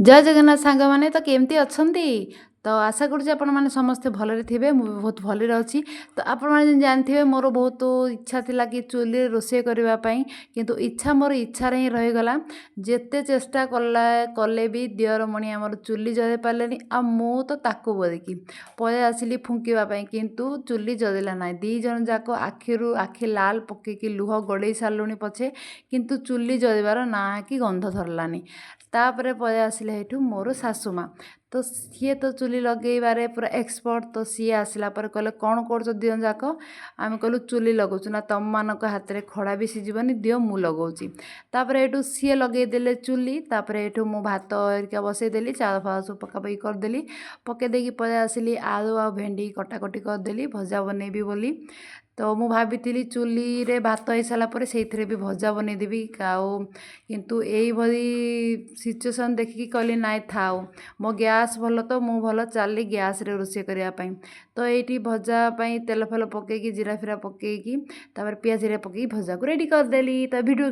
जय जगन्नाथ सांग मैंने तो केमती अच्छंती। तो आशा करुँच आपण मैंने समस्ते भलरे थे मुझे बहुत भलरे अच्छी। तो आपण मैंने जानते मोर बहुत इच्छा थिला कि चुली रोषे करने किंतु इच्छा मोर इच्छा ही रहीगला। जेते चेष्टा कले भी दियर मणि आमर चुली जदे पारे आ मु तो ताकू बोलिकी पलि आसिली फुंकीवाई किंतु चुली जदेला ना दी जन जाक आखिरु आखि लाल पकईकी लुह गड़े सारूनी पछे किंतु चुली जदेबार ना कि गंध धरलानी। तापर पलि आसिले हेठू मोर सासुमा तो सी तो चुली लगेबारे पूरा एक्सपर्ट। तो सी आसला पर कहले कौन कर दियो जाक आम कहलु चुली लगौचु ना तुम मानक हाथ में खड़ा भी सीजबनी दियो मु लगौची। तापर एठू सी लगेदेले चुली तापर एठू मु भात हरिका बसईदेली चाउल फाउल सब पकापकी करदेली पकईदेकी पलि आसिली आलू आ भेंडी कटाकटी करदेली भजा बनैबी बोली। तो मु भाभी चुली रे भात हो सारा पर से भी भजा बनईदेवी किंतु यही भली सिचुएसन देखिकी कहली नाई थाउ मो गैस भल तो मु भल चली गैस रे रोषे करने। तो ये भजा तेल फेल पकईकी जीरा फिरा पकईकी तापर पियाज रे पकईकी भजा को रेडी करदेली। तो वीडियो